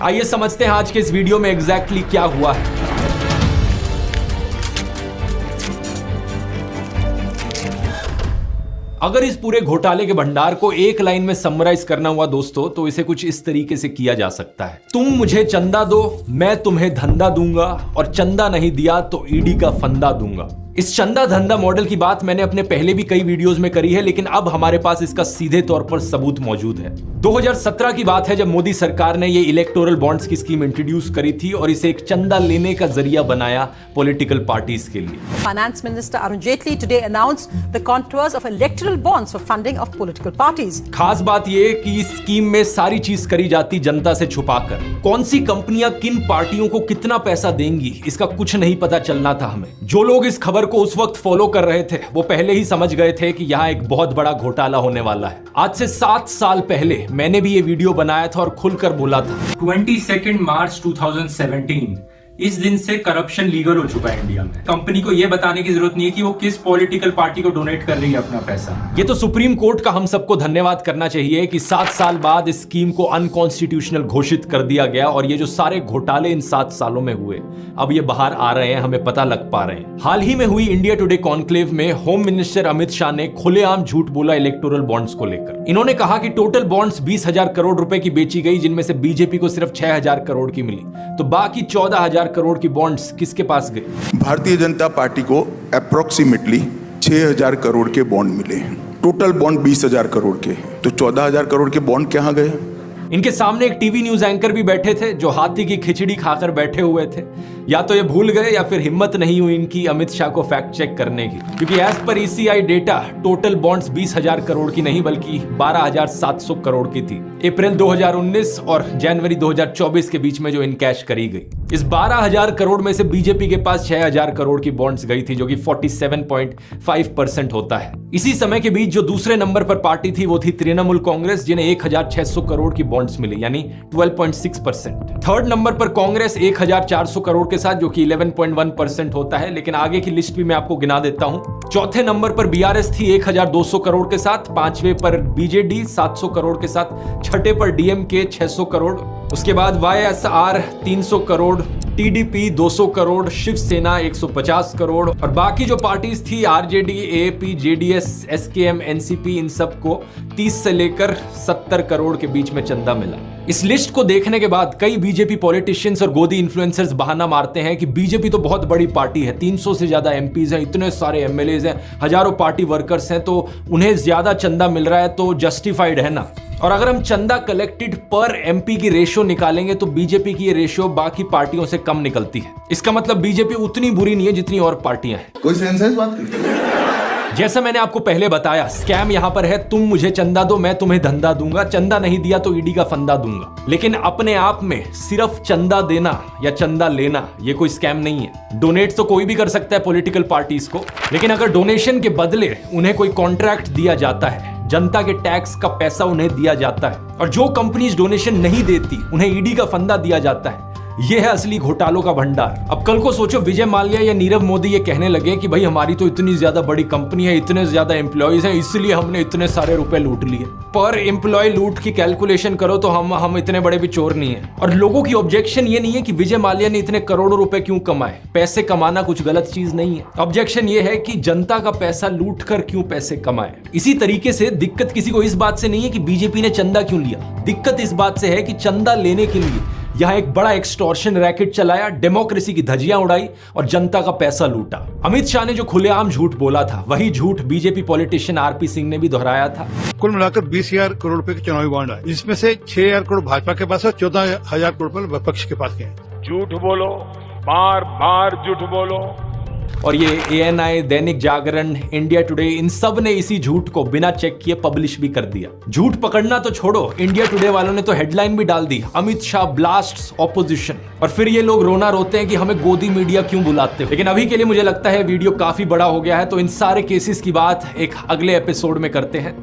आइए समझते हैं आज के इस वीडियो में एग्जैक्टली क्या हुआ है। अगर इस पूरे घोटाले के भंडार को एक लाइन में समराइज करना हुआ दोस्तों, तो इसे कुछ इस तरीके से किया जा सकता है। तुम मुझे चंदा दो, मैं तुम्हें धंधा दूंगा, और चंदा नहीं दिया तो ईडी का फंदा दूंगा। इस चंदा धंधा मॉडल की बात मैंने अपने पहले भी कई वीडियोस में करी है, लेकिन अब हमारे पास इसका सीधे तौर पर सबूत मौजूद है। 2017 की बात है, जब मोदी सरकार ने ये इलेक्टोरल बॉन्ड्स की स्कीम इंट्रोड्यूस करी थी और इसे एक चंदा लेने का जरिया बनाया पॉलिटिकल पार्टीज के लिए। Finance minister Arun Jaitley today announced the contours of electoral bonds for funding of political parties. खास बात यह कि इस स्कीम में सारी चीज करी जाती जनता से छुपाकर। कौन सी कंपनियां किन पार्टियों को कितना पैसा देंगी, इसका कुछ नहीं पता चलना था हमें। जो लोग इस खबर को उस वक्त फॉलो कर रहे थे वो पहले ही समझ गए थे कि यहां एक बहुत बड़ा घोटाला होने वाला है। आज से 7 साल पहले मैंने भी ये वीडियो बनाया था और खुलकर बोला था। 22 मार्च 2017 इस दिन से करप्शन लीगल हो चुका है इंडिया में। कंपनी को यह बताने की जरूरत नहीं है कि वो किस पॉलिटिकल पार्टी को डोनेट कर रही है अपना पैसा। ये तो सुप्रीम कोर्ट का हम सबको धन्यवाद करना चाहिए कि 7 साल बाद इस स्कीम को अनकॉन्स्टिट्यूशनल घोषित कर दिया गया, और ये जो सारे घोटाले इन 7 सालों में हुए अब ये बाहर आ रहे हैं, हमें पता लग पा रहे हैं। हाल ही में हुई इंडिया टुडे कॉन्क्लेव में होम मिनिस्टर अमित शाह ने खुलेआम झूठ बोला इलेक्टोरल बॉन्ड्स को लेकर। इन्होंने कहा कि टोटल बॉन्ड्स 20,000 करोड़ रुपए की बेची गई, जिनमें से बीजेपी को सिर्फ 6,000 करोड़ की मिली, तो बाकी 14,000 करोड़ की बॉन्ड्स किसके पास गए? भारतीय जनता पार्टी को अप्रोक्सीमेटली 6,000 करोड़ के बॉन्ड मिले हैं। टोटल बॉन्ड 20,000 करोड़ के, तो 14,000 करोड़ के बॉन्ड कहां गए? इनके सामने एक टीवी न्यूज एंकर भी बैठे थे जो हाथी की खिचड़ी खाकर बैठे हुए थे। या तो ये भूल गए या फिर हिम्मत नहीं हुई इनकी अमित शाह को फैक्ट चेक करने की, क्योंकि as per ECI data total bonds 20,000 crore की नहीं बल्कि 12,700 करोड़ की थी। अप्रैल 2019 और जनवरी 2024 के बीच में जो इनकैश करी गई। इस 12,000 करोड़ में से बीजेपी के पास 6,000 करोड़ की बॉन्ड्स गई थी, जो कि 47.5% होता है। इसी समय के बीच जो दूसरे नंबर पर पार्टी थी वो थी तृणमूल कांग्रेस, जिन्हें 1,600 करोड़ की बॉन्ड्स मिली, यानी 12.6%। थर्ड नंबर पर कांग्रेस 1,400 करोड़ के साथ, जो कि 11.1% होता है, लेकिन आगे की लिस्ट भी मैं आपको गिना देता हूं। चौथे नंबर पर BRS थी 1,200 करोड़ के साथ, पांचवें पर BJD 700 करोड़ के साथ, छठे पर DMK 600 करोड़, उसके बाद YSR 300 करोड़, TDP 200 करोड़, शिवसेना 150 करोड़, और बाकी जो पार्टीज थी RJD, AAP, JDS, SKM, NCP, इन सबको 30 से लेकर 70 करोड़ के बीच में चंदा मिला। इस लिस्ट को देखने के बाद कई बीजेपी पॉलिटिशियंस और गोदी इन्फ्लुएंसर्स बहाना मारते हैं कि बीजेपी तो बहुत बड़ी पार्टी है, 300 से ज्यादा MPs हैं, इतने सारे MLAs हैं, हजारों पार्टी वर्कर्स हैं, तो उन्हें ज्यादा चंदा मिल रहा है तो जस्टिफाइड है ना। और अगर हम चंदा कलेक्टेड पर MP की रेशियो निकालेंगे तो बीजेपी की ये रेशियो बाकी पार्टियों से कम निकलती है। इसका मतलब बीजेपी उतनी बुरी नहीं है जितनी और पार्टियां हैं। कोई सेंस है इस बात की? जैसा मैंने आपको पहले बताया, स्कैम यहां पर है तुम मुझे चंदा दो, मैं तुम्हें धंधा दूंगा, चंदा नहीं दिया तो ईडी का फंदा दूंगा। लेकिन अपने आप में सिर्फ चंदा देना या चंदा लेना ये कोई स्कैम नहीं है। डोनेट तो कोई भी कर सकता है पॉलिटिकल पार्टीज को, लेकिन अगर डोनेशन के बदले उन्हें कोई कॉन्ट्रैक्ट दिया जाता है, जनता के टैक्स का पैसा उन्हें दिया जाता है, और जो कंपनीज डोनेशन नहीं देती उन्हें ईडी का फंदा दिया जाता है, यह है असली घोटालों का भंडार। अब कल को सोचो विजय माल्या या नीरव मोदी ये कहने लगे कि भाई हमारी तो इतनी ज्यादा बड़ी कंपनी है, इतने ज्यादा एम्प्लॉयज हैं, इसलिए हमने इतने सारे रुपए लूट लिए। पर एम्प्लॉय लूट की कैलकुलेशन करो तो हम इतने बड़े भी चोर नहीं है। और लोगों की ऑब्जेक्शन ये नहीं है कि विजय माल्या ने इतने करोड़ों रुपए क्यों कमाए, पैसे कमाना कुछ गलत चीज नहीं है। ऑब्जेक्शन ये है कि जनता का पैसा लूट कर क्यों पैसे कमाए। इसी तरीके से दिक्कत किसी को इस बात से नहीं है कि बीजेपी ने चंदा क्यों लिया, दिक्कत इस बात से है कि चंदा लेने के लिए यहां एक बड़ा एक्सटॉर्शन रैकेट चलाया, डेमोक्रेसी की धज्जियां उड़ाई और जनता का पैसा लूटा। अमित शाह ने जो खुलेआम झूठ बोला था वही झूठ बीजेपी पॉलिटिशियन RP सिंह ने भी दोहराया था। कुल मिलाकर 20,000 करोड़ रुपए के चुनावी बॉन्ड आए, जिसमें से 6,000 करोड़ भाजपा के पास है, 14,000 करोड़ रुपए विपक्ष के पास है। झूठ बोलो, बार बार झूठ बोलो। और ये ANI, Dainik Jagran, India today, इन सब ने इसी झूठ को बिना चेक किए पब्लिश भी कर दिया। झूठ पकड़ना तो छोड़ो, इंडिया टुडे वालों ने तो हेडलाइन भी डाल दी, अमित शाह ब्लास्ट्स ऑपोजिशन। और फिर ये लोग रोना रोते हैं कि हमें गोदी मीडिया क्यों बुलाते हो। लेकिन अभी के लिए मुझे लगता है वीडियो काफी बड़ा हो गया है, तो इन सारे केसेस की बात एक अगले एपिसोड में करते हैं।